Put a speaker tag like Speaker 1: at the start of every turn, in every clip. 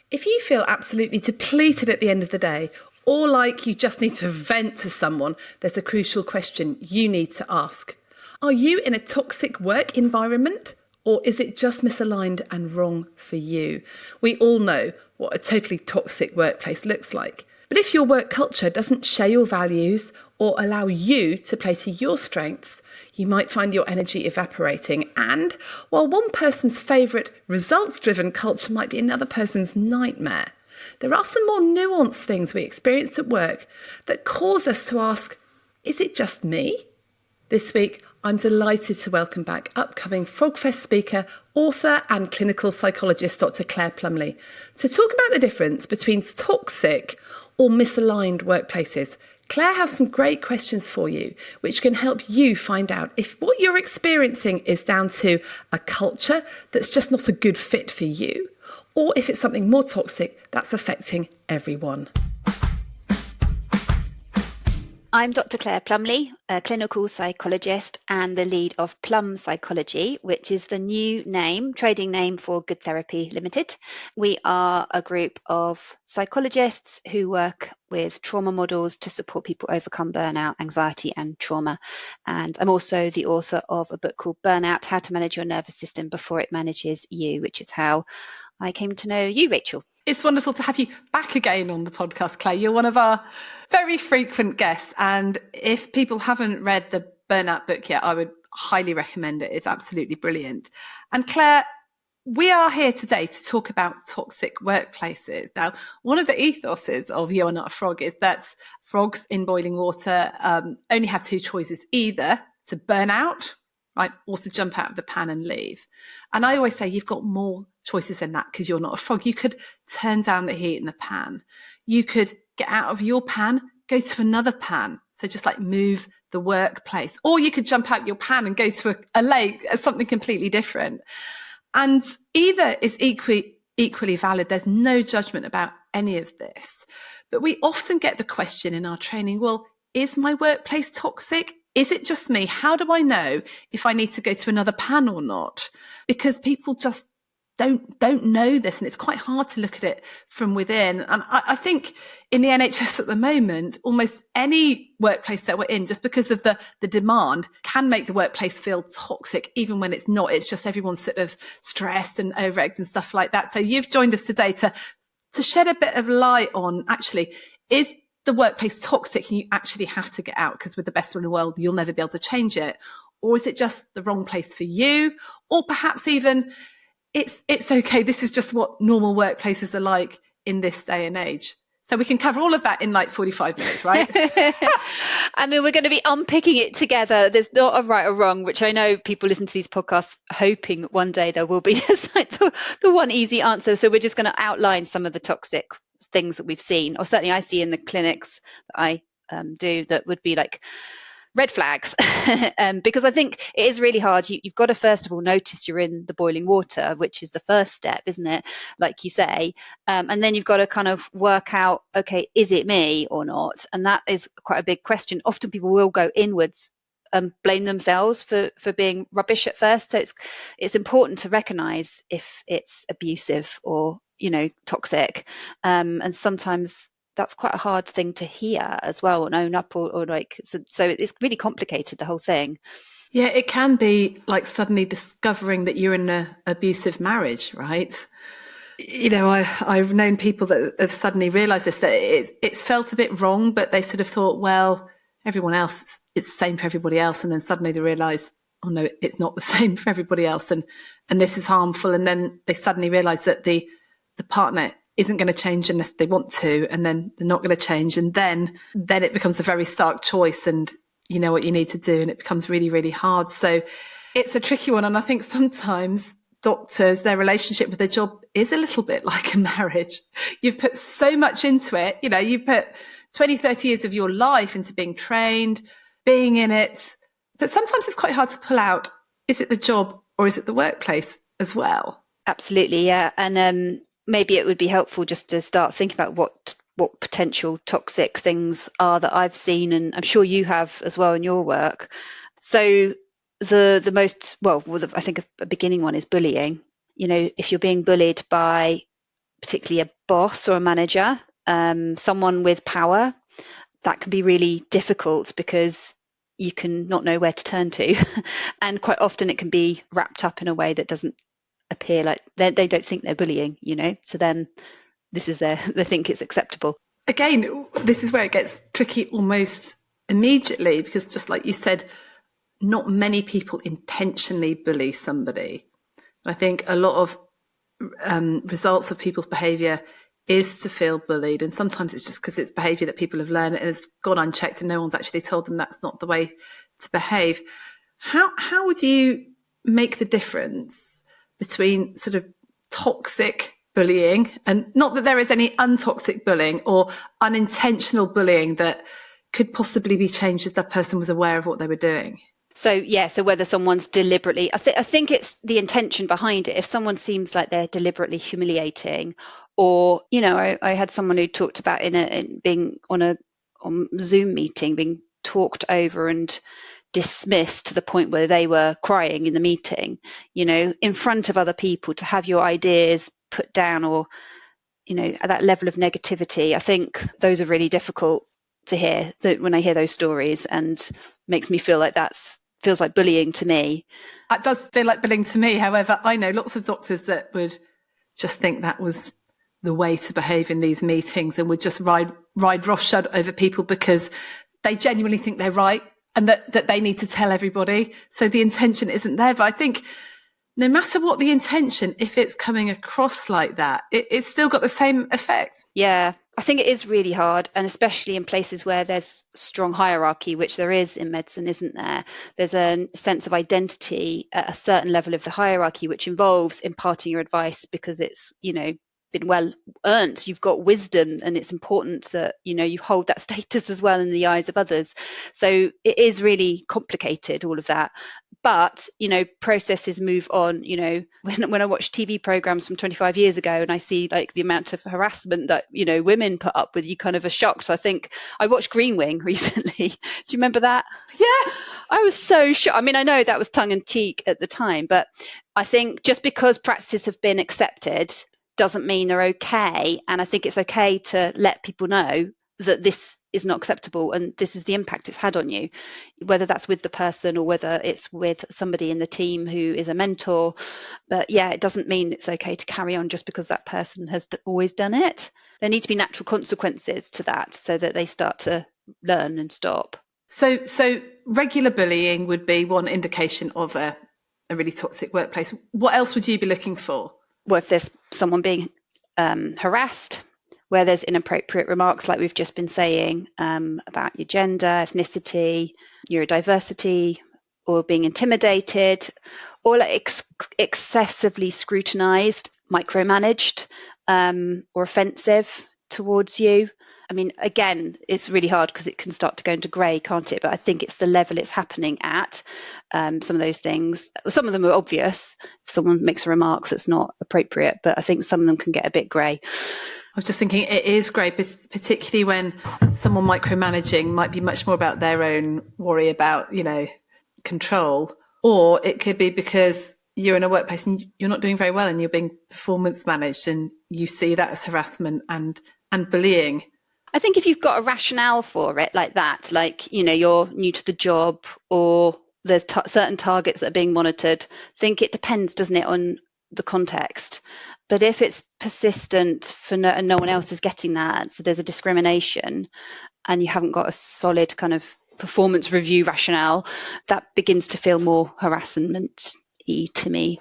Speaker 1: If you feel absolutely depleted at the end of the day, or like you just need to vent to someone, there's a crucial question you need to ask. Are you in a toxic work environment? Or is it just misaligned and wrong for you? We all know what a totally toxic workplace looks like. But if your work culture doesn't share your values or allow you to play to your strengths, you might find your energy evaporating. And while one person's favourite results-driven culture might be another person's nightmare, there are some more nuanced things we experience at work that cause us to ask, is it just me? This week, I'm delighted to welcome back upcoming Frogfest speaker, author and clinical psychologist Dr. Claire Plumley to talk about the difference between toxic or misaligned workplaces. Claire has some great questions for you, which can help you find out if what you're experiencing is down to a culture that's just not a good fit for you, or if it's something more toxic that's affecting everyone.
Speaker 2: I'm Dr. Claire Plumley, a clinical psychologist and the lead of Plum Psychology, which is the new trading name for Good Therapy Limited. We are a group of psychologists who work with trauma models to support people overcome burnout, anxiety and trauma. And I'm also the author of a book called Burnout: How to Manage Your Nervous System Before It Manages You, which is how I came to know you, Rachel.
Speaker 1: It's wonderful to have you back again on the podcast, Claire. You're one of our very frequent guests. And if people haven't read the Burnout book yet, I would highly recommend it. It's absolutely brilliant. And Claire, we are here today to talk about toxic workplaces. Now, one of the ethoses of You Are Not a Frog is that frogs in boiling water only have two choices, either to burn out, right, or to jump out of the pan and leave. And I always say you've got more choices than that because you're not a frog. You could turn down the heat in the pan. You could get out of your pan, go to another pan. So just like move the workplace. Or you could jump out your pan and go to a lake, something completely different. And either is equally valid. There's no judgment about any of this. But we often get the question in our training, well, is my workplace toxic? Is it just me? How do I know if I need to go to another pan or not? Because people just don't know this, and it's quite hard to look at it from within. And I think in the NHS at the moment, almost any workplace that we're in, just because of the demand, can make the workplace feel toxic, even when it's not. It's just everyone's sort of stressed and overegged and stuff like that. So you've joined us today to shed a bit of light on, actually, is the workplace toxic and you actually have to get out because with the best one in the world, you'll never be able to change it? Or is it just the wrong place for you? Or perhaps even it's okay, this is just what normal workplaces are like in this day and age. So we can cover all of that in like 45 minutes, right?
Speaker 2: I mean, we're going to be unpicking it together. There's not a right or wrong, which I know people listen to these podcasts hoping one day there will be just like the one easy answer. So we're just going to outline some of the toxic things that we've seen, or certainly I see in the clinics that I do, that would be like red flags. Because I think it is really hard. You've got to first of all notice you're in the boiling water, which is the first step, isn't it? Like you say. And then you've got to kind of work out, okay, is it me or not? And that is quite a big question. Often people will go inwards and blame themselves for being rubbish at first. So it's important to recognize if it's abusive or, toxic. And sometimes that's quite a hard thing to hear as well and own up or like, so it's really complicated, the whole thing.
Speaker 1: Yeah, it can be like suddenly discovering that you're in an abusive marriage, right? I've known people that have suddenly realised this, that it's felt a bit wrong, but they sort of thought, well, everyone else, it's the same for everybody else. And then suddenly they realise, oh no, it's not the same for everybody else. And this is harmful. And then they suddenly realise that the partner isn't going to change unless they want to, and then they're not going to change. And then it becomes a very stark choice, and you know what you need to do, and it becomes really, really hard. So it's a tricky one. And I think sometimes doctors, their relationship with their job is a little bit like a marriage. You've put so much into it. You put 20, 30 years of your life into being trained, being in it. But sometimes it's quite hard to pull out, is it the job or is it the workplace as well?
Speaker 2: Absolutely, yeah. And maybe it would be helpful just to start thinking about what potential toxic things are that I've seen, and I'm sure you have as well in your work. So the most, I think a beginning one is bullying. If you're being bullied by particularly a boss or a manager, someone with power, that can be really difficult because you can not know where to turn to. And quite often it can be wrapped up in a way that doesn't appear like they don't think they're bullying, so then this is they think it's acceptable.
Speaker 1: Again, this is where it gets tricky almost immediately, because just like you said, not many people intentionally bully somebody. I think a lot of results of people's behaviour is to feel bullied, and sometimes it's just because it's behaviour that people have learned and has gone unchecked and no one's actually told them that's not the way to behave. How would you make the difference between sort of toxic bullying, and not that there is any untoxic bullying, or unintentional bullying that could possibly be changed if that person was aware of what they were doing?
Speaker 2: So whether someone's deliberately, I think it's the intention behind it. If someone seems like they're deliberately humiliating, or I had someone who talked about in being on Zoom meeting, being talked over and dismissed to the point where they were crying in the meeting, in front of other people, to have your ideas put down, or at that level of negativity. I think those are really difficult to hear when I hear those stories, and makes me feel like feels like bullying to me.
Speaker 1: It does feel like bullying to me. However, I know lots of doctors that would just think that was the way to behave in these meetings, and would just ride roughshod over people because they genuinely think they're right, and that they need to tell everybody. So the intention isn't there. But I think no matter what the intention, if it's coming across like that, it's still got the same effect.
Speaker 2: Yeah, I think it is really hard, and especially in places where there's strong hierarchy, which there is in medicine, isn't there? There's a sense of identity at a certain level of the hierarchy, which involves imparting your advice because it's, been well earned. You've got wisdom, and it's important that, you hold that status as well in the eyes of others. So it is really complicated, all of that. But, processes move on. When I watch TV programs from 25 years ago and I see like the amount of harassment that, women put up with, you kind of are shocked. So I think I watched Green Wing recently. Do you remember that?
Speaker 1: Yeah.
Speaker 2: I was so shocked. I mean, I know that was tongue in cheek at the time, but I think just because practices have been accepted doesn't mean they're okay. And I think it's okay to let people know that this is not acceptable and this is the impact it's had on you, whether that's with the person or whether it's with somebody in the team who is a mentor. But yeah, it doesn't mean it's okay to carry on just because that person has always done it. There need to be natural consequences to that so that they start to learn and stop.
Speaker 1: So regular bullying would be one indication of a really toxic workplace. What else would you be looking for?
Speaker 2: Well, if there's someone being harassed, where there's inappropriate remarks, like we've just been saying, about your gender, ethnicity, neurodiversity, or being intimidated, or like excessively scrutinized, micromanaged, or offensive towards you. I mean, again, it's really hard because it can start to go into grey, can't it? But I think it's the level it's happening at. Some of those things, some of them are obvious. If someone makes a remark that's not appropriate, but I think some of them can get a bit grey.
Speaker 1: I was just thinking it is great, particularly when someone micromanaging might be much more about their own worry about, control. Or it could be because you're in a workplace and you're not doing very well and you're being performance managed, and you see that as harassment and bullying.
Speaker 2: I think if you've got a rationale for it like that, like, you're new to the job, or there's certain targets that are being monitored, I think it depends, doesn't it, on the context. But if it's persistent and no one else is getting that, so there's a discrimination and you haven't got a solid kind of performance review rationale, that begins to feel more harassment-y to me.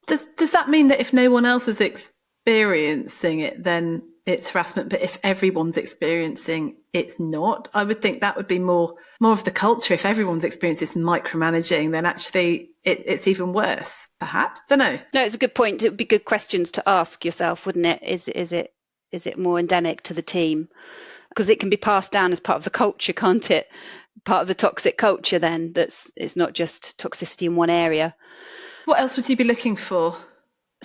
Speaker 1: Does that mean that if no one else is experiencing it, then it's harassment, but if everyone's experiencing it's not? I would think that would be more of the culture. If everyone's experiencing this micromanaging, then actually it's even worse, perhaps. Don't know.
Speaker 2: No, it's a good point. It would be good questions to ask yourself, wouldn't it? Is it more endemic to the team? Because it can be passed down as part of the culture, can't it? Part of the toxic culture then, it's not just toxicity in one area.
Speaker 1: What else would you be looking for?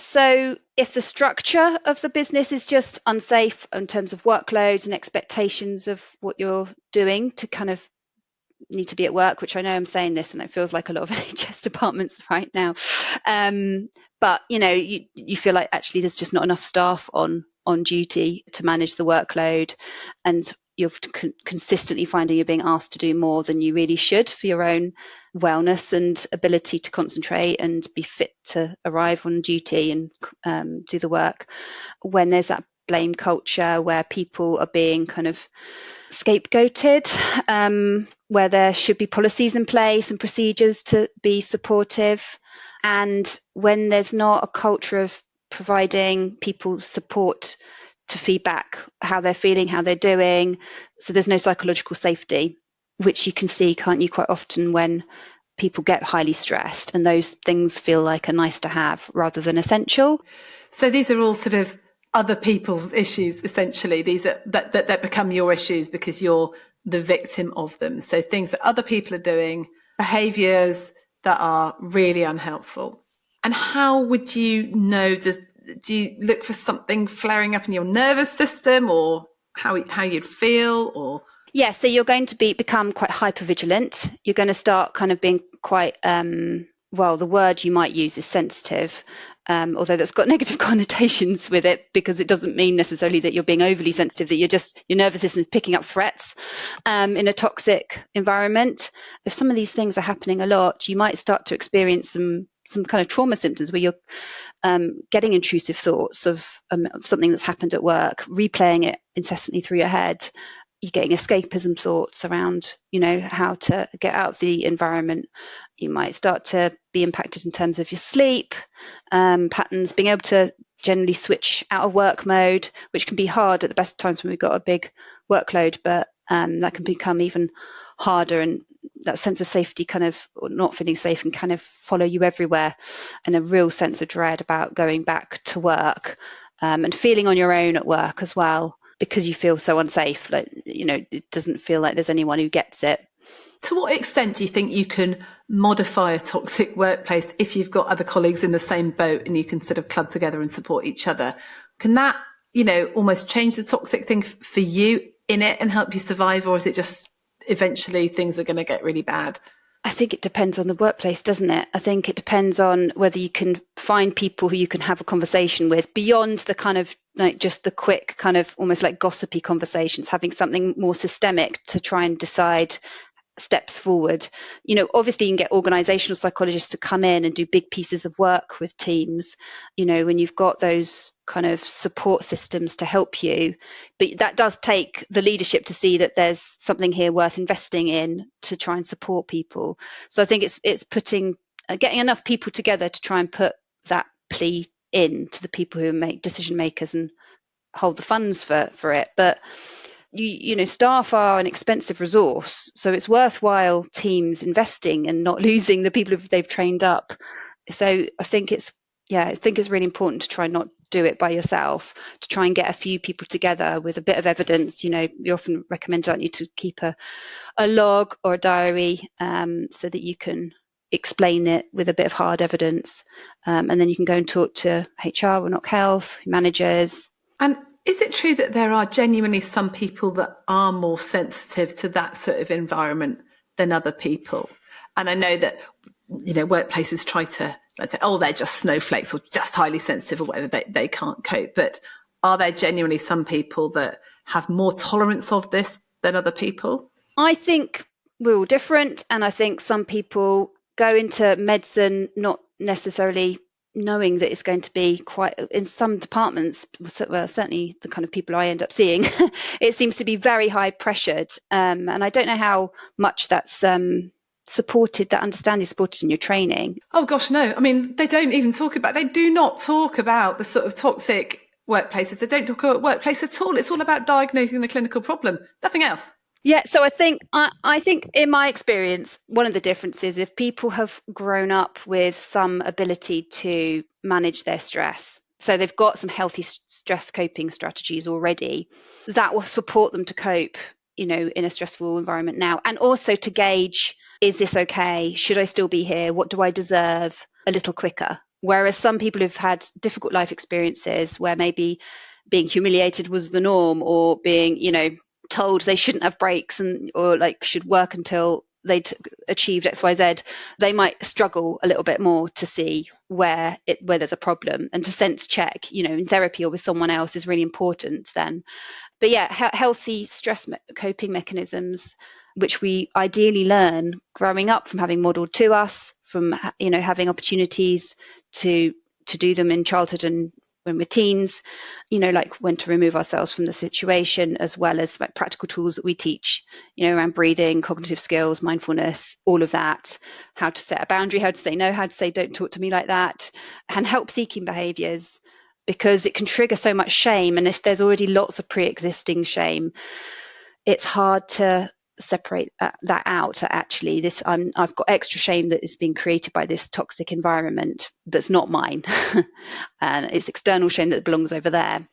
Speaker 2: So if the structure of the business is just unsafe in terms of workloads and expectations of what you're doing to kind of need to be at work, which I know I'm saying this and it feels like a lot of NHS departments right now. but you feel like actually there's just not enough staff on duty to manage the workload, and you're consistently finding you're being asked to do more than you really should for your own wellness and ability to concentrate and be fit to arrive on duty and do the work. When there's that blame culture where people are being kind of scapegoated, where there should be policies in place and procedures to be supportive, and when there's not a culture of providing people support to feedback how they're feeling, how they're doing. So there's no psychological safety, which you can see, can't you, quite often when people get highly stressed, and those things feel like a nice to have rather than essential.
Speaker 1: So these are all sort of other people's issues, essentially. These are that become your issues because you're the victim of them. So things that other people are doing, behaviours that are really unhelpful. And how would you know? Do you look for something flaring up in your nervous system, or how you'd feel, or?
Speaker 2: Yeah, so you're going to become quite hypervigilant. You're going to start kind of being quite, well, the word you might use is sensitive, although that's got negative connotations with it, because it doesn't mean necessarily that you're being overly sensitive, that your nervous system is picking up threats in a toxic environment. If some of these things are happening a lot, you might start to experience some kind of trauma symptoms where you're getting intrusive thoughts of something that's happened at work, replaying it incessantly through your head. You're getting escapism thoughts around, how to get out of the environment. You might start to be impacted in terms of your sleep patterns, being able to generally switch out of work mode, which can be hard at the best times when we've got a big workload, but that can become even harder, and that sense of safety kind of, or not feeling safe, can kind of follow you everywhere, and a real sense of dread about going back to work, and feeling on your own at work as well, because you feel so unsafe. Like, it doesn't feel like there's anyone who gets it.
Speaker 1: To what extent do you think you can modify a toxic workplace if you've got other colleagues in the same boat and you can sort of club together and support each other? Can that, almost change the toxic thing for you in it and help you survive? Or is it just eventually things are going to get really bad?
Speaker 2: I think it depends on the workplace, doesn't it? I think it depends on whether you can find people who you can have a conversation with beyond the kind of like just the quick kind of almost like gossipy conversations, having something more systemic to try and decide steps forward. Obviously you can get organizational psychologists to come in and do big pieces of work with teams, when you've got those kind of support systems to help you. But that does take the leadership to see that there's something here worth investing in to try and support people. So I think it's putting getting enough people together to try and put that plea in to the people who make decision makers and hold the funds for it. But staff are an expensive resource, so it's worthwhile teams investing and not losing the people they've trained up. So I think it's really important to try and not do it by yourself, to try and get a few people together with a bit of evidence. You often recommend, aren't you, to keep a log or a diary, so that you can explain it with a bit of hard evidence, and then you can go and talk to HR or NOC Health managers.
Speaker 1: And is it true that there are genuinely some people that are more sensitive to that sort of environment than other people? And I know that, workplaces try to, let's say, they're just snowflakes or just highly sensitive or whatever, they can't cope. But are there genuinely some people that have more tolerance of this than other people?
Speaker 2: I think we're all different. And I think some people go into medicine not necessarily knowing that it's going to be quite, in some departments, well, certainly the kind of people I end up seeing, it seems to be very high pressured. And I don't know how much that's supported, that understanding supported in your training.
Speaker 1: Oh gosh, no. I mean, they do not talk about the sort of toxic workplaces. They don't talk about workplace at all. It's all about diagnosing the clinical problem, nothing else.
Speaker 2: Yeah, so I think in my experience, one of the differences, if people have grown up with some ability to manage their stress, so they've got some healthy stress coping strategies already, that will support them to cope, in a stressful environment now, and also to gauge, is this okay? Should I still be here? What do I deserve? A little quicker. Whereas some people who've had difficult life experiences where maybe being humiliated was the norm, or being, told they shouldn't have breaks or like should work until they'd achieved XYZ, they might struggle a little bit more to see where there's a problem, and to sense check, in therapy or with someone else is really important then. But yeah, healthy stress coping mechanisms, which we ideally learn growing up from having modelled to us, from having opportunities to do them in childhood and when we're teens, like when to remove ourselves from the situation, as well as like practical tools that we teach, around breathing, cognitive skills, mindfulness, all of that, how to set a boundary, how to say no, how to say don't talk to me like that, and help-seeking behaviours, because it can trigger so much shame. And if there's already lots of pre-existing shame, it's hard to separate that out. Actually, I've got extra shame that is being created by this toxic environment that's not mine, and it's external shame that belongs over there.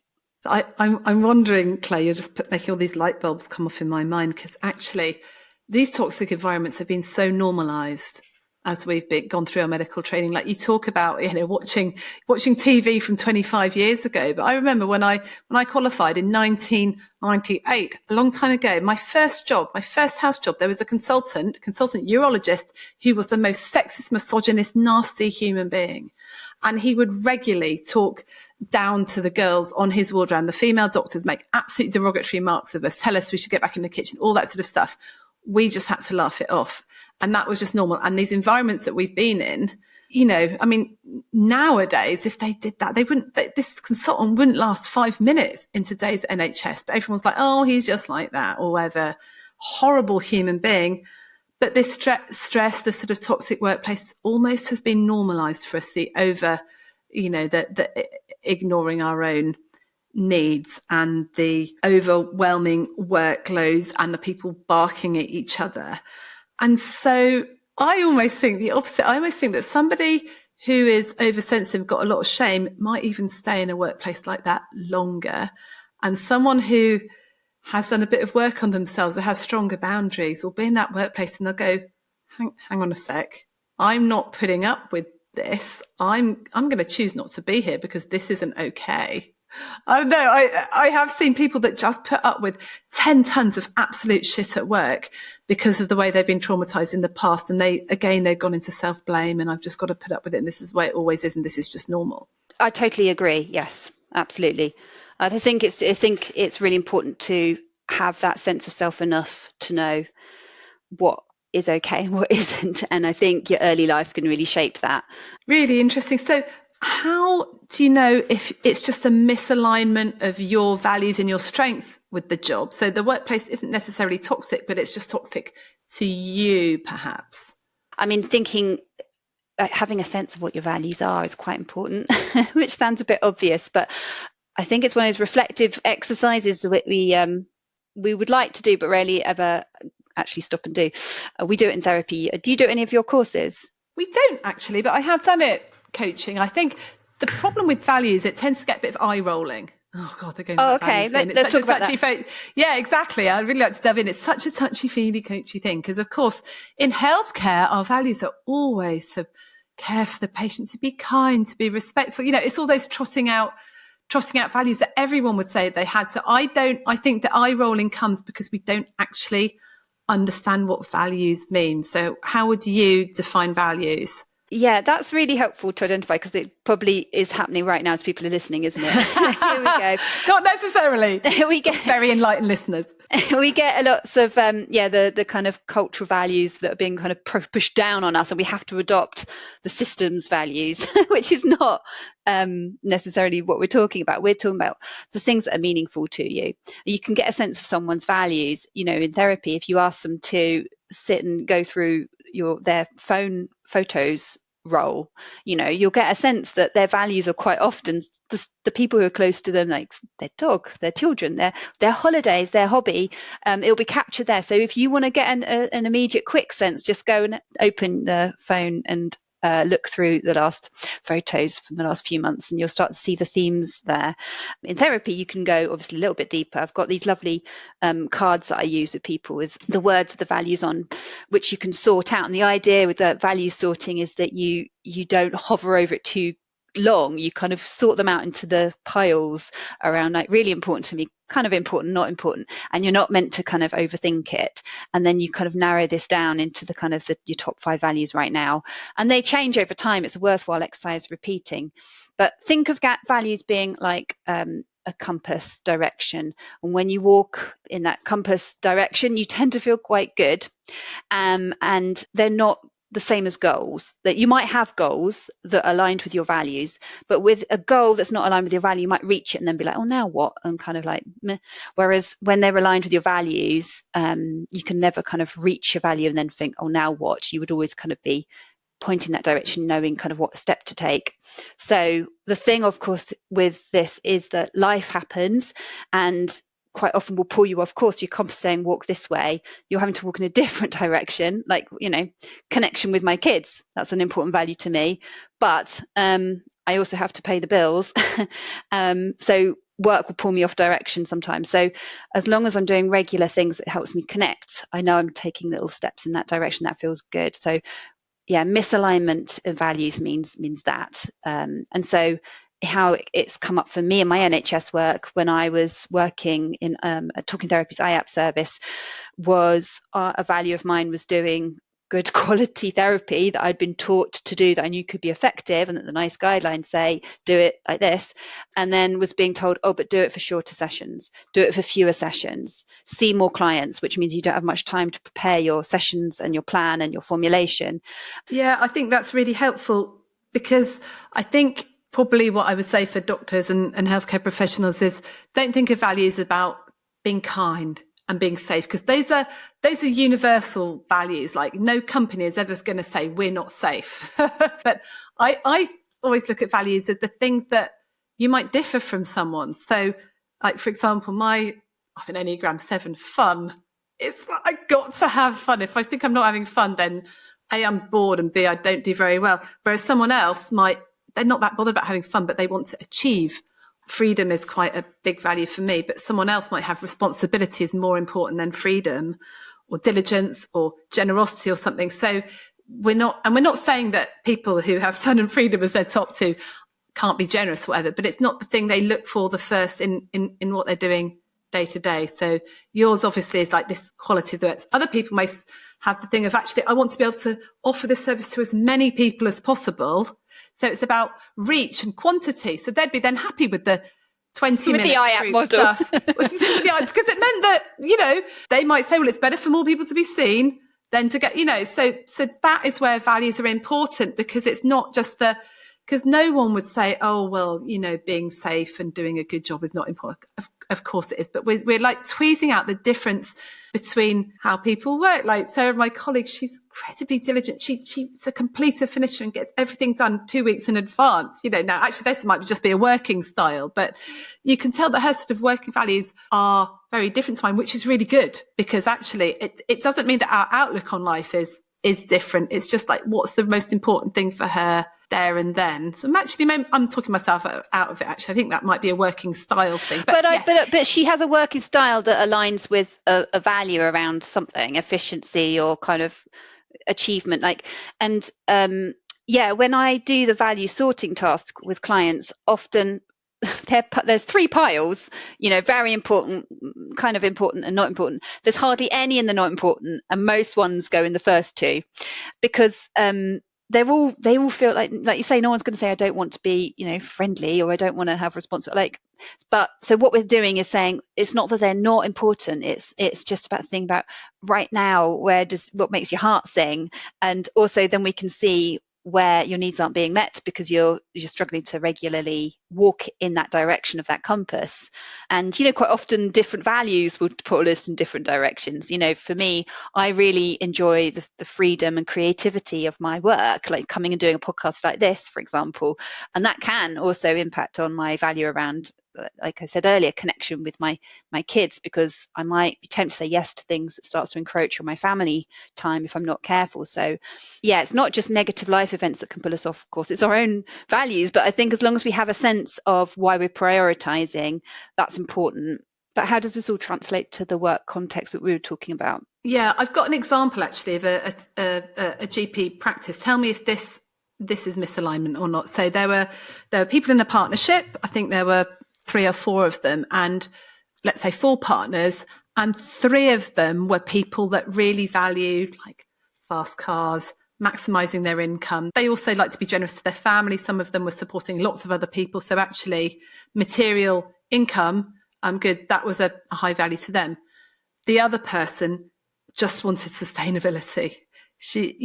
Speaker 1: I'm wondering, Claire, you're just making all these light bulbs come off in my mind, because actually these toxic environments have been so normalised as we've gone through our medical training. Like you talk about, watching TV from 25 years ago. But I remember when I qualified in 1998, a long time ago, my first house job, there was a consultant urologist who was the most sexist, misogynist, nasty human being. And he would regularly talk down to the girls on his ward round. The female doctors make absolute derogatory remarks of us, tell us we should get back in the kitchen, all that sort of stuff. We just had to laugh it off. And that was just normal. And these environments that we've been in, nowadays, if they did that, this consultant wouldn't last 5 minutes in today's NHS. But everyone's like, oh, he's just like that, or whatever. Horrible human being. But this stress, this sort of toxic workplace almost has been normalised for us, the ignoring our own needs and the overwhelming workloads and the people barking at each other. And so I almost think the opposite. I almost think that somebody who is oversensitive, got a lot of shame, might even stay in a workplace like that longer. And someone who has done a bit of work on themselves, that has stronger boundaries, will be in that workplace and they'll go, hang on a sec, I'm not putting up with this. I'm going to choose not to be here because this isn't okay. I don't know. I have seen people that just put up with 10 tons of absolute shit at work because of the way they've been traumatized in the past. And they've gone into self-blame, and I've just got to put up with it. And this is the way it always is. And this is just normal.
Speaker 2: I totally agree. Yes, absolutely. I think it's really important to have that sense of self enough to know what is okay and what isn't. And I think your early life can really shape that.
Speaker 1: Really interesting. So how do you know if it's just a misalignment of your values and your strengths with the job? So the workplace isn't necessarily toxic, but it's just toxic to you, perhaps. I mean,
Speaker 2: having a sense of what your values are is quite important, which sounds a bit obvious, but I think it's one of those reflective exercises that we would like to do, but rarely ever actually stop and do. We do it in therapy. Do you do any of your courses?
Speaker 1: We don't actually, but I have done it coaching. I think the problem with values, it tends to get a bit of eye rolling. Oh God, they're going.
Speaker 2: Oh, okay. Let's talk about that.
Speaker 1: Yeah, exactly. I'd really like to delve in. It's such a touchy-feely, coachy thing because, of course, in healthcare, our values are always to care for the patient, to be kind, to be respectful. It's all those trotting out values that everyone would say they had. So I think the eye rolling comes because we don't actually understand what values mean. So how would you define values?
Speaker 2: Yeah, that's really helpful to identify because it probably is happening right now as people are listening, isn't it? Here we go.
Speaker 1: Not necessarily. We get very enlightened listeners.
Speaker 2: We get lots of the kind of cultural values that are being kind of pushed down on us, and we have to adopt the system's values, which is not necessarily what we're talking about. We're talking about the things that are meaningful to you. You can get a sense of someone's values, in therapy, if you ask them to sit and go through their phone photos roll, you'll get a sense that their values are quite often the people who are close to them, like their dog, their children, their holidays, their hobby. It'll be captured there. So if you want to get an immediate quick sense, just go and open the phone and look through the last photos from the last few months, and you'll start to see the themes there. In therapy, you can go obviously a little bit deeper. I've got these lovely cards that I use with people with the words of the values on, which you can sort out. And the idea with the value sorting is that you don't hover over it too long, you kind of sort them out into the piles around like really important to me, kind of important, not important, and you're not meant to kind of overthink it. And then you kind of narrow this down into the kind of your top 5 values right now, and they change over time. It's a worthwhile exercise repeating, but think of values being like a compass direction, and when you walk in that compass direction, you tend to feel quite good, and they're not the same as goals. That you might have goals that are aligned with your values, but with a goal that's not aligned with your value, you might reach it and then be like, oh, now what? And kind of like meh. Whereas when they're aligned with your values, you can never kind of reach your value and then think, oh, now what? You would always kind of be pointing that direction, knowing kind of what step to take. So the thing, of course, with this is that life happens, and quite often will pull you off course. Your compass saying walk this way, you're having to walk in a different direction. Like, connection with my kids, that's an important value to me, but I also have to pay the bills. So work will pull me off direction sometimes. So as long as I'm doing regular things that helps me connect, I know I'm taking little steps in that direction. That feels good. So yeah, misalignment of values means that. And so how it's come up for me in my NHS work when I was working in a Talking Therapies IAP service was a value of mine was doing good quality therapy that I'd been taught to do, that I knew could be effective, and that the NICE guidelines say do it like this, and then was being told, oh, but do it for shorter sessions, do it for fewer sessions, see more clients, which means you don't have much time to prepare your sessions and your plan and your formulation.
Speaker 1: Yeah, I think that's really helpful, because I think probably what I would say for doctors and healthcare professionals is don't think of values about being kind and being safe, because those are universal values. Like no company is ever going to say we're not safe. But I always look at values as the things that you might differ from someone. So like, for example, I have an Enneagram 7, fun. It's I got to have fun. If I think I'm not having fun, then A, I'm bored, and B, I don't do very well. Whereas someone else they're not that bothered about having fun, but they want to achieve. Freedom is quite a big value for me, but someone else might have responsibility is more important than freedom, or diligence or generosity or something. So we're not saying that people who have fun and freedom as their top 2 can't be generous or whatever, but it's not the thing they look for the first in what they're doing day to day. So yours obviously is like this quality that other people may have the thing of, actually, I want to be able to offer this service to as many people as possible. So it's about reach and quantity. So they'd be then happy with the 20-minute
Speaker 2: the IAP model
Speaker 1: stuff. Because it meant that, they might say, well, it's better for more people to be seen than to get, so that is where values are important, because it's not just because no one would say, oh, well, being safe and doing a good job is not important. Of course it is. But we're like tweezing out the difference between how people work. Like Sarah, my colleague, she's incredibly diligent. She's a completer, finisher, and gets everything done 2 weeks in advance. Now actually this might just be a working style, but you can tell that her sort of working values are very different to mine, which is really good, because actually it doesn't mean that our outlook on life is different. It's just like, what's the most important thing for her there and then. So I'm talking myself out of it. Actually, I think that might be a working style thing.
Speaker 2: But she has a working style that aligns with a value around something, efficiency or kind of achievement. When I do the value sorting task with clients, often there's 3 piles, very important, kind of important, and not important. There's hardly any in the not important, and most ones go in the first 2, because they all feel like you say, no one's going to say I don't want to be friendly, or I don't want to have responsibility. But so what we're doing is saying it's not that they're not important, it's just about thinking about right now, what makes your heart sing, and also then we can see where your needs aren't being met because you're struggling to regularly walk in that direction of that compass. And quite often different values will pull us in different directions. For me, I really enjoy the freedom and creativity of my work, like coming and doing a podcast like this, for example, and that can also impact on my value around, like I said earlier, connection with my kids, because I might be tempted to say yes to things that starts to encroach on my family time if I'm not careful. So yeah, it's not just negative life events that can pull us off, of course, it's our own values. But I think as long as we have a sense of why we're prioritizing, that's important. But how does this all translate to the work context that we were talking about?
Speaker 1: Yeah, I've got an example actually of a GP practice. Tell me if this this is misalignment or not. So there were people in a partnership. I think there were 3 or 4 of them, and let's say 4 partners, and 3 of them were people that really valued like fast cars, maximizing their income. They also like to be generous to their family. Some of them were supporting lots of other people. So actually material income, good, that was a high value to them. The other person just wanted sustainability. She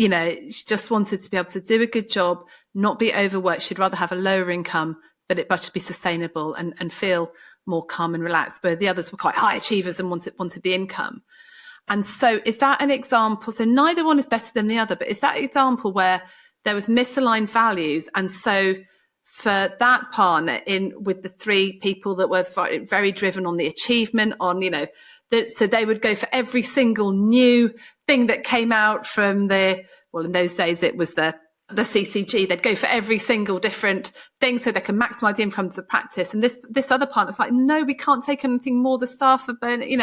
Speaker 1: just wanted to be able to do a good job, not be overworked. She'd rather have a lower income, but it must be sustainable and feel more calm and relaxed. But the others were quite high achievers and wanted the income. And so is that an example? So neither one is better than the other, but is that an example where there was misaligned values? And so for that partner with the 3 people that were very driven on the achievement, on, so they would go for every single new thing that came out from in those days it was the CCG. They'd go for every single different thing so they can maximise the income of the practice. And this other partner's like, no, we can't take anything more. The staff are burning,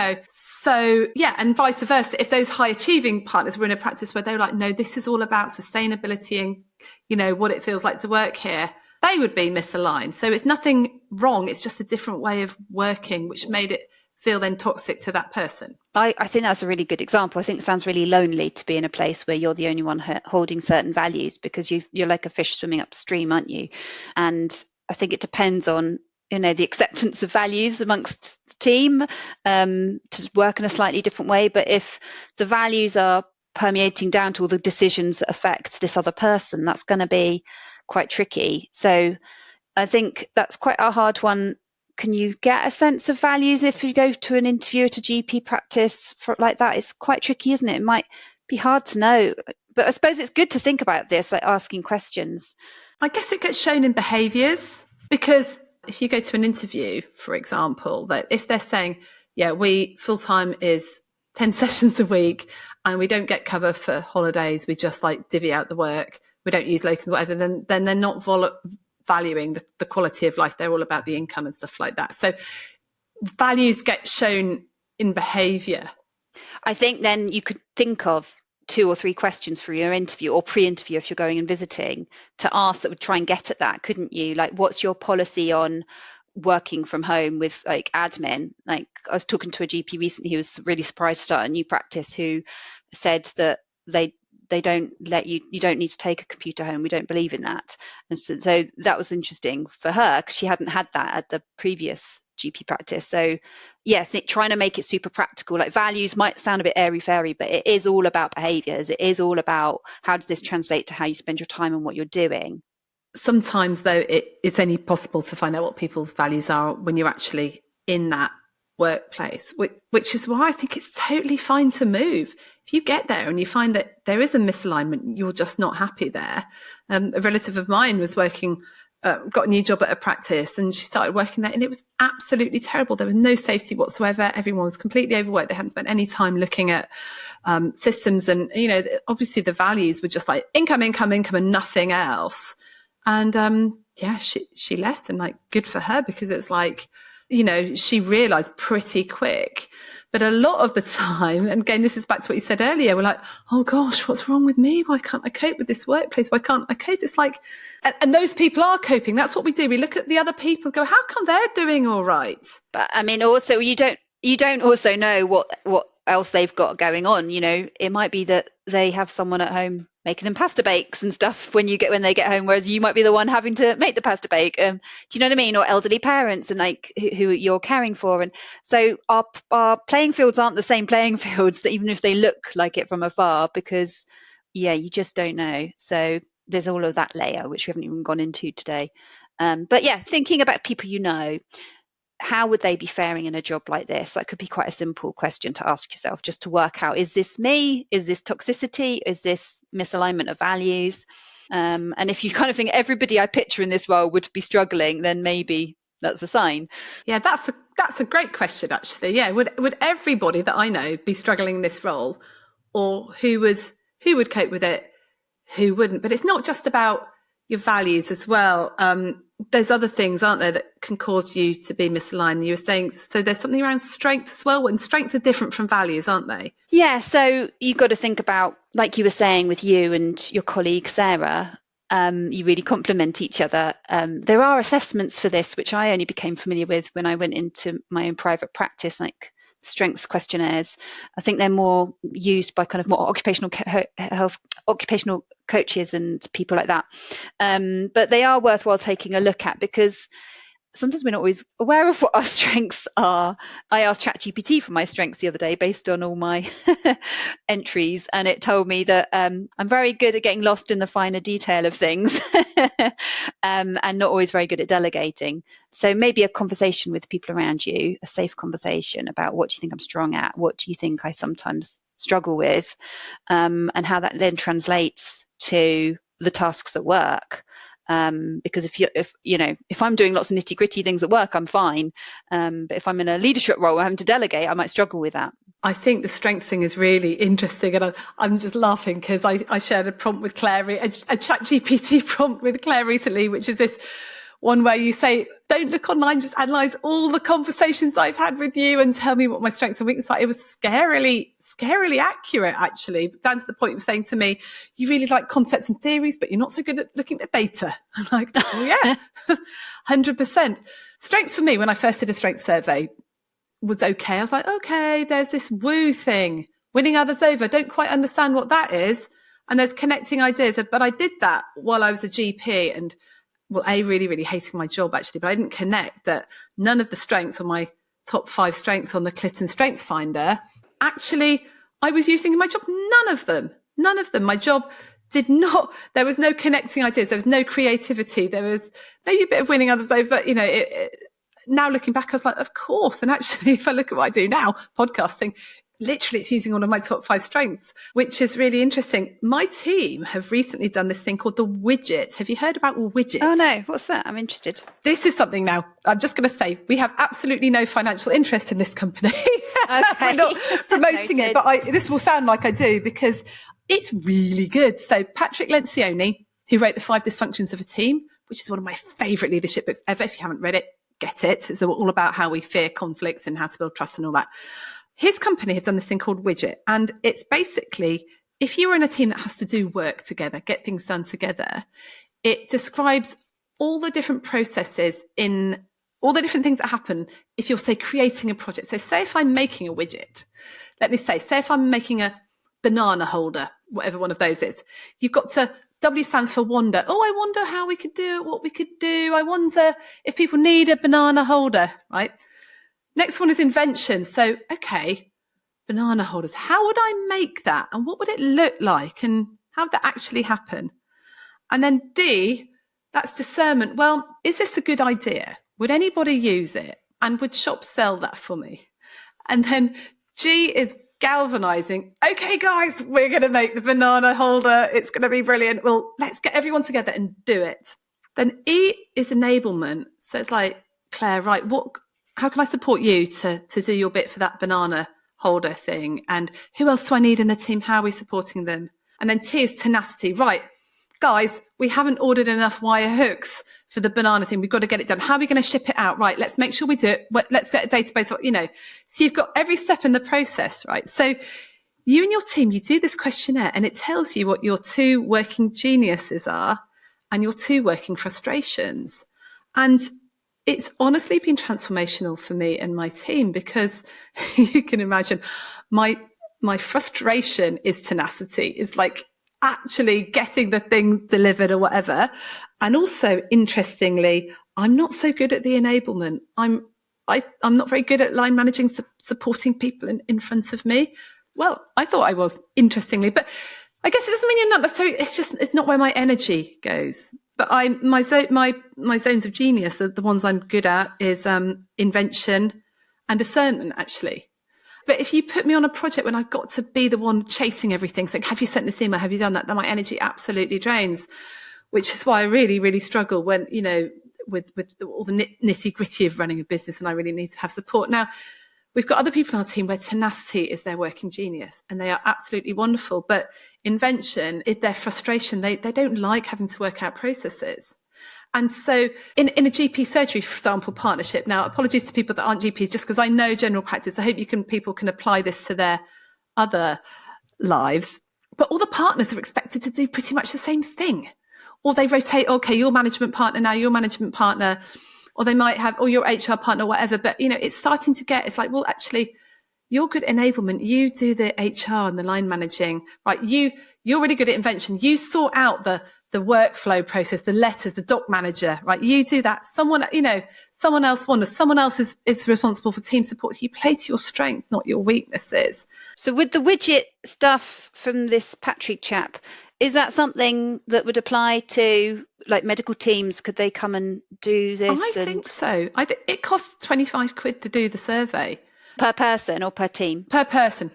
Speaker 1: So yeah, and vice versa. If those high achieving partners were in a practice where they were like, no, this is all about sustainability and, what it feels like to work here, they would be misaligned. So it's nothing wrong. It's just a different way of working, which made it feel then toxic to that person.
Speaker 2: I think that's a really good example. I think it sounds really lonely to be in a place where you're the only one holding certain values, because you're like a fish swimming upstream, aren't you? And I think it depends on the acceptance of values amongst the team to work in a slightly different way. But if the values are permeating down to all the decisions that affect this other person, that's going to be quite tricky. So I think that's quite a hard one. Can you get a sense of values if you go to an interview at a GP practice like that? It's quite tricky, isn't it? It might be hard to know, but I suppose it's good to think about this, like asking questions.
Speaker 1: I guess it gets shown in behaviours, because if you go to an interview, for example, that if they're saying, yeah, we full-time is 10 sessions a week and we don't get cover for holidays, we just like divvy out the work, we don't use locums, whatever, then they're not valuing the quality of life. They're all about the income and stuff like that. So values get shown in behaviour.
Speaker 2: I think then you could think of 2 or 3 questions for your interview or pre-interview if you're going and visiting to ask that would try and get at that, couldn't you? Like, what's your policy on working from home with like admin? Like, I was talking to a GP recently who was really surprised to start a new practice, who said that they don't let you don't need to take a computer home. We don't believe in that. And so that was interesting for her, because she hadn't had that at the previous GP practice. So yeah, I think trying to make it super practical, like values might sound a bit airy-fairy, but it is all about behaviours. It is all about how does this translate to how you spend your time and what you're doing.
Speaker 1: Sometimes though, it's only possible to find out what people's values are when you're actually in that workplace, which is why I think it's totally fine to move. If you get there and you find that there is a misalignment, you're just not happy there. A relative of mine was working, got a new job at a practice, and she started working there, and it was absolutely terrible. There was no safety whatsoever. Everyone was completely overworked. They hadn't spent any time looking at systems, and obviously the values were just like income, and nothing else. And she left, and like, good for her, because it's like, she realized pretty quick. But a lot of the time, and again, this is back to what you said earlier, we're like, oh gosh, what's wrong with me? Why can't I cope with this workplace? Why can't I cope? It's like, and those people are coping. That's what we do. We look at the other people, go, how come they're doing all right?
Speaker 2: But I mean, also, you don't also know what else they've got going on. It might be that they have someone at home making them pasta bakes and stuff when they get home, whereas you might be the one having to make the pasta bake. Do you know what I mean? Or elderly parents and like who you're caring for. And so our playing fields aren't the same playing fields, that even if they look like it from afar, because you just don't know. So there's all of that layer, which we haven't even gone into today. But yeah, thinking about people how would they be faring in a job like this? That could be quite a simple question to ask yourself, just to work out, is this me? Is this toxicity? Is this misalignment of values? And if you kind of think everybody I picture in this role would be struggling, then maybe that's a sign.
Speaker 1: Yeah, that's a great question, actually. Yeah, would everybody that I know be struggling in this role, or who would cope with it, who wouldn't? But it's not just about your values as well. There's other things, aren't there, that can cause you to be misaligned. You were saying, so there's something around strength as well, and strengths are different from values, aren't they?
Speaker 2: Yeah, so you've got to think about, like you were saying with you and your colleague Sarah, You really complement each other. There are assessments for this, which I only became familiar with when I went into my own private practice, like strengths questionnaires. I think they're more used by kind of more occupational health, occupational coaches and people like that. But they are worthwhile taking a look at, because sometimes we're not always aware of what our strengths are. I asked ChatGPT for my strengths the other day based on all my entries, and it told me that I'm very good at getting lost in the finer detail of things and not always very good at delegating. So maybe a conversation with people around you, a safe conversation about what do you think I'm strong at, what do you think I sometimes struggle with, and how that then translates to the tasks at work. Because if I'm doing lots of nitty gritty things at work, I'm fine. But if I'm in a leadership role, having to delegate, I might struggle with that.
Speaker 1: I think the strength thing is really interesting, and I'm just laughing because I shared a prompt with Claire, a ChatGPT prompt with Claire recently, which is this one where you say, don't look online, just analyze all the conversations I've had with you and tell me what my strengths and weaknesses are. It was scarily accurate, actually, down to the point of saying to me, you really like concepts and theories, but you're not so good at looking at data. I'm like, oh yeah, 100%. Strengths for me, when I first did a strength survey, was okay. I was like, okay, there's this woo thing, winning others over. Don't quite understand what that is. And there's connecting ideas. But I did that while I was a GP, and well, really, really hating my job actually, but I didn't connect that none of the strengths on my top 5 strengths on the Clifton Strength Finder, actually, I was using in my job. None of them. My job did not, there was no connecting ideas. There was no creativity. There was maybe a bit of winning others over, but now looking back, I was like, of course. And actually, if I look at what I do now, podcasting, literally it's using one of my top 5 strengths, which is really interesting. My team have recently done this thing called the WIDGET. Have you heard about WIDGET?
Speaker 2: Oh no, what's that? I'm interested.
Speaker 1: This is something now, I'm just going to say, we have absolutely no financial interest in this company.
Speaker 2: Okay.
Speaker 1: We're not promoting it, but this will sound like I do because it's really good. So Patrick Lencioni, who wrote The 5 Dysfunctions of a Team, which is one of my favourite leadership books ever. If you haven't read it, get it. It's all about how we fear conflicts and how to build trust and all that. His company has done this thing called WIDGET. And it's basically, if you're in a team that has to do work together, get things done together, it describes all the different processes in all the different things that happen if you're, say, creating a project. So say if I'm making a widget, say if I'm making a banana holder, whatever one of those is, you've got to, W stands for wonder. Oh, I wonder how we could do it, what we could do. I wonder if people need a banana holder, right? Next one is invention. So, okay, banana holders. How would I make that? And what would it look like? And how would that actually happen? And then D, that's discernment. Well, is this a good idea? Would anybody use it? And would shops sell that for me? And then G is galvanizing. Okay, guys, we're going to make the banana holder. It's going to be brilliant. Well, let's get everyone together and do it. Then E is enablement. So it's like, Claire, right, how can I support you to do your bit for that banana holder thing? And who else do I need in the team? How are we supporting them? And then T is tenacity. Right, guys, we haven't ordered enough wire hooks for the banana thing. We've got to get it done. How are we going to ship it out? Right, let's make sure we do it. Let's get a database, So you've got every step in the process, right? So you and your team, you do this questionnaire and it tells you what your 2 working geniuses are and your 2 working frustrations. And it's honestly been transformational for me and my team because you can imagine my frustration is tenacity. It's like actually getting the thing delivered or whatever. And also, interestingly, I'm not so good at the enablement. I'm not very good at line managing, supporting people in front of me. Well, I thought I was, interestingly, but I guess it doesn't mean you're not necessarily, it's not where my energy goes. But my zones of genius, the ones I'm good at, is invention and discernment, actually. But if you put me on a project when I've got to be the one chasing everything, so have you sent this email? Have you done that? Then my energy absolutely drains, which is why I really, really struggle when, with all the nitty gritty of running a business, and I really need to have support. Now, we've got other people on our team where tenacity is their working genius and they are absolutely wonderful. But invention is their frustration. They don't like having to work out processes. And so in a GP surgery, for example, partnership, now apologies to people that aren't GPs, just because I know general practice, I hope people can apply this to their other lives. But all the partners are expected to do pretty much the same thing. or they rotate, okay, your management partner now, your management partner, or they might have, or your HR partner, whatever. But, it's starting to it's like, well, actually, you're good at enablement. You do the HR and the line managing, right? You're really good at invention. You sort out the workflow process, the letters, the doc manager, right? You do that. Someone else wanders. Someone else is responsible for team support. So you play to your strength, not your weaknesses.
Speaker 2: So with the widget stuff from this Patrick chap, is that something that would apply to like medical teams? Could they come and do this?
Speaker 1: I think so. It costs 25 quid to do the survey.
Speaker 2: Per person or per team?
Speaker 1: Per person,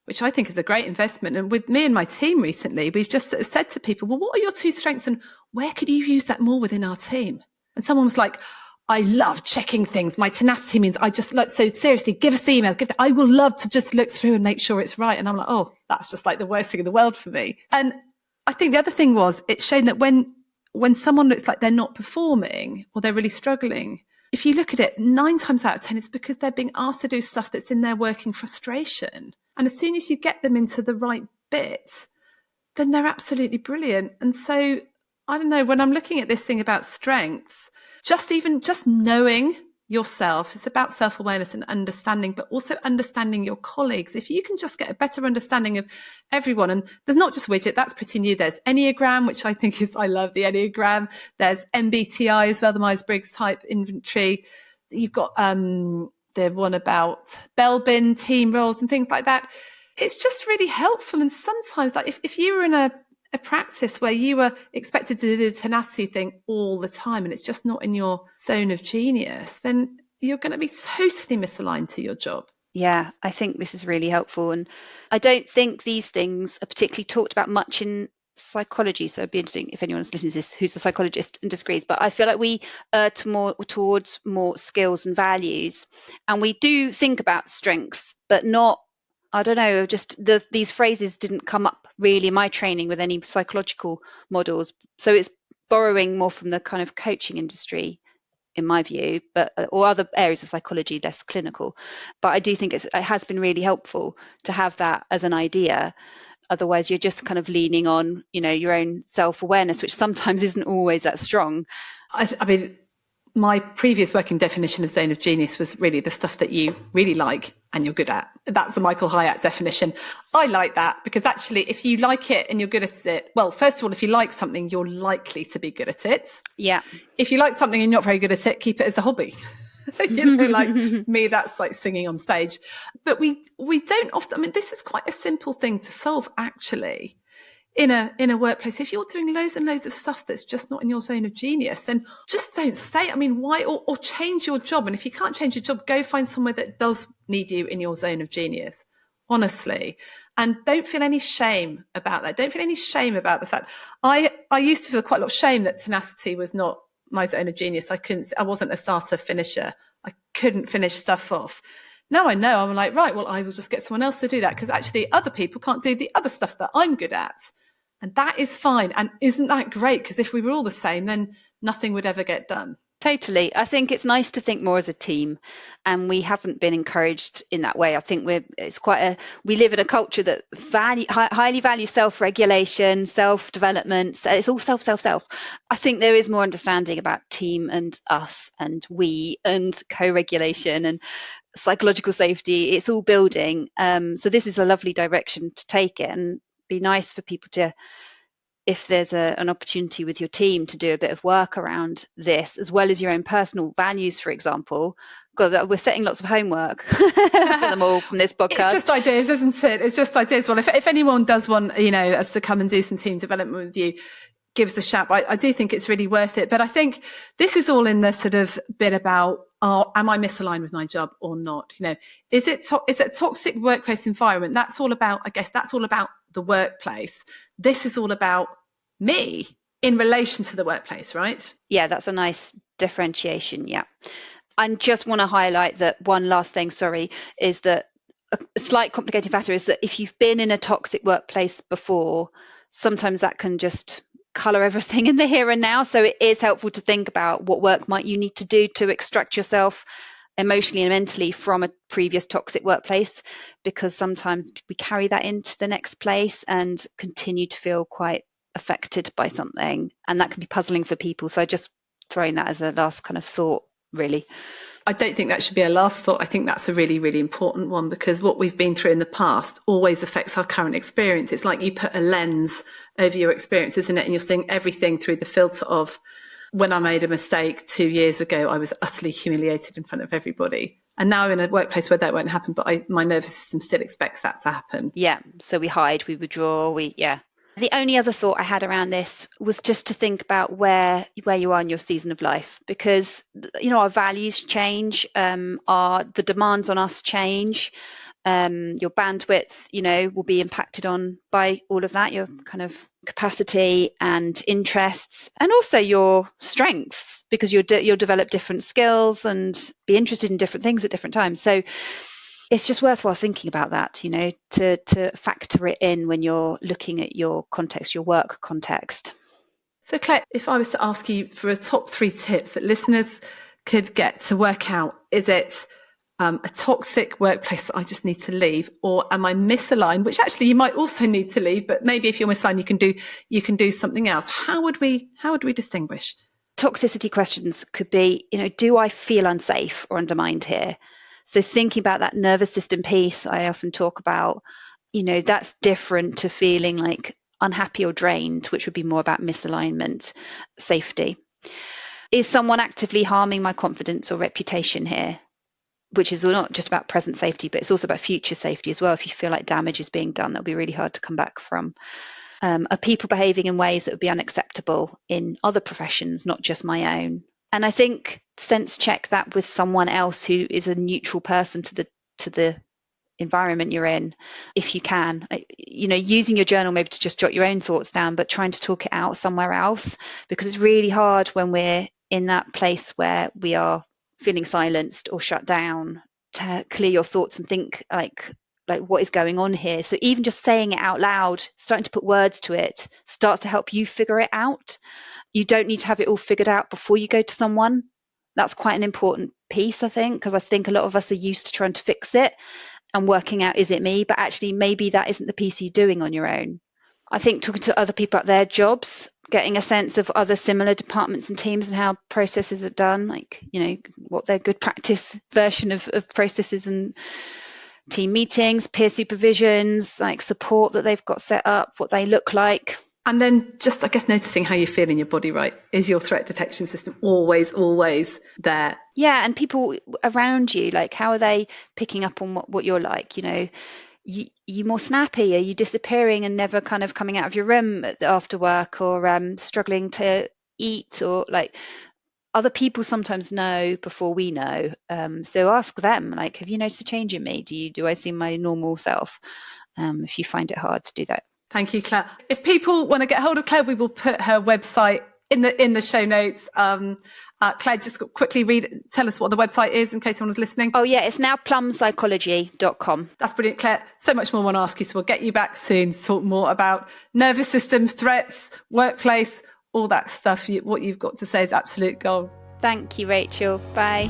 Speaker 1: which I think is a great investment. And with me and my team recently, we've just sort of said to people, well, what are your two strengths and where could you use that more within our team? And someone was like, I love checking things. My tenacity means I just like, so seriously, give us the email. I will love to just look through and make sure it's right. And I'm like, oh, that's just like the worst thing in the world for me. And I think the other thing was it's shown that when someone looks like they're not performing or they're really struggling, if you look at it, 9 times out of 10, it's because they're being asked to do stuff that's in their working frustration. And as soon as you get them into the right bits, then they're absolutely brilliant. And so, I don't know, when I'm looking at this thing about strengths, just knowing yourself, it's about self-awareness and understanding, but also understanding your colleagues. If you can just get a better understanding of everyone, and there's not just widget, that's pretty new. There's Enneagram, which I think I love the Enneagram. There's MBTI as well, the Myers-Briggs type inventory. You've got the one about Belbin, team roles and things like that. It's just really helpful. And sometimes, like if you were in a practice where you were expected to do the tenacity thing all the time and it's just not in your zone of genius, then you're going to be totally misaligned to your job.
Speaker 2: Yeah, I think this is really helpful. And I don't think these things are particularly talked about much in psychology. So it'd be interesting if anyone's listening to this who's a psychologist and disagrees. But I feel like we towards more skills and values. And we do think about strengths, but not, I don't know, just these phrases didn't come up really in my training with any psychological models. So it's borrowing more from the kind of coaching industry, in my view, but or other areas of psychology, less clinical. But I do think it has been really helpful to have that as an idea. Otherwise, you're just kind of leaning on, your own self-awareness, which sometimes isn't always that strong.
Speaker 1: I mean, my previous working definition of zone of genius was really the stuff that you really like and you're good at. That's the Michael Hyatt definition. I like that because actually, if you like it and you're good at it, well, first of all, if you like something, you're likely to be good at it.
Speaker 2: Yeah.
Speaker 1: If you like something and you're not very good at it, keep it as a hobby. Like me, that's like singing on stage. But we don't often, I mean, this is quite a simple thing to solve actually. In a workplace, if you're doing loads and loads of stuff that's just not in your zone of genius, then just don't stay. I mean, why? Or change your job. And if you can't change your job, go find somewhere that does need you in your zone of genius, honestly. And don't feel any shame about that. Don't feel any shame about the fact. I used to feel quite a lot of shame that tenacity was not my zone of genius. I wasn't a starter finisher. I couldn't finish stuff off. Now I know, I'm like, right, well, I will just get someone else to do that because actually other people can't do the other stuff that I'm good at. And that is fine. And isn't that great? Because if we were all the same, then nothing would ever get done.
Speaker 2: Totally. I think it's nice to think more as a team, and we haven't been encouraged in that way. I think we live in a culture that highly values self-regulation, self-development. So it's all self. I think there is more understanding about team and us and we and co-regulation and psychological safety. It's all building. So this is a lovely direction to take it, and be nice for people to, if there's an opportunity with your team to do a bit of work around this, as well as your own personal values, for example. God, we're setting lots of homework for them all from this podcast.
Speaker 1: It's just ideas, isn't it? It's just ideas. Well, if anyone does want, us to come and do some team development with you, give us a shout. I do think it's really worth it. But I think this is all in the sort of bit about, am I misaligned with my job or not? Is it a toxic workplace environment? That's all about the workplace. This is all about me in relation to the workplace, right?
Speaker 2: Yeah, that's a nice differentiation. Yeah. I just want to highlight that one last thing, is that a slight complicating factor is that if you've been in a toxic workplace before, sometimes that can just colour everything in the here and now. So it is helpful to think about what work might you need to do to extract yourself emotionally and mentally from a previous toxic workplace, because sometimes we carry that into the next place and continue to feel quite affected by something, and that can be puzzling for people. So just throwing that as a last kind of thought, really.
Speaker 1: I don't think that should be a last thought. I think that's a really, really important one, because what we've been through in the past always affects our current experience. It's like you put a lens over your experience, isn't it? And you're seeing everything through the filter of, when I made a mistake 2 years ago, I was utterly humiliated in front of everybody. And now I'm in a workplace where that won't happen, but my nervous system still expects that to happen.
Speaker 2: Yeah. So we hide, we withdraw, The only other thought I had around this was just to think about where you are in your season of life, because our values change, the demands on us change, your bandwidth, will be impacted on by all of that, your kind of capacity and interests, and also your strengths, because you'll develop different skills and be interested in different things at different times. So it's just worthwhile thinking about that, to factor it in when you're looking at your context, your work context.
Speaker 1: So Claire, if I was to ask you for a top 3 tips that listeners could get to work out, is it a toxic workplace that I just need to leave, or am I misaligned, which actually you might also need to leave, but maybe if you're misaligned, you can do something else? How would we distinguish?
Speaker 2: Toxicity questions could be, do I feel unsafe or undermined here? So thinking about that nervous system piece I often talk about, that's different to feeling like unhappy or drained, which would be more about misalignment, safety. Is someone actively harming my confidence or reputation here? Which is not just about present safety, but it's also about future safety as well. If you feel like damage is being done, that'll be really hard to come back from. Are people behaving in ways that would be unacceptable in other professions, not just my own? And I think sense check that with someone else who is a neutral person to the environment you're in, if you can. Using your journal maybe to just jot your own thoughts down, but trying to talk it out somewhere else, because it's really hard when we're in that place where we are feeling silenced or shut down, to clear your thoughts and think like what is going on here. So even just saying it out loud, starting to put words to it, starts to help you figure it out. You don't need to have it all figured out before you go to someone. That's quite an important piece, I think, because I think a lot of us are used to trying to fix it and working out, is it me? But actually, maybe that isn't the piece you're doing on your own. I think talking to other people about their jobs, getting a sense of other similar departments and teams and how processes are done, what their good practice version of processes and team meetings, peer supervisions, support that they've got set up, what they look like.
Speaker 1: And then just, I guess, noticing how you feel in your body, right? Is your threat detection system always there?
Speaker 2: Yeah, and people around you, how are they picking up on what you're like? You more snappy? Are you disappearing and never kind of coming out of your room after work, or struggling to eat, or other people sometimes know before we know. So ask them, have you noticed a change in me? Do I seem my normal self? If you find it hard to do that.
Speaker 1: Thank you, Claire. If people want to get hold of Claire, we will put her website in the show notes. Claire, just quickly tell us what the website is in case someone's listening.
Speaker 2: Oh yeah, it's now plumpsychology.com.
Speaker 1: That's brilliant, Claire. So much more I want to ask you, so we'll get you back soon to talk more about nervous system, threats, workplace, all that stuff. What you've got to say is absolute gold.
Speaker 2: Thank you, Rachel. Bye.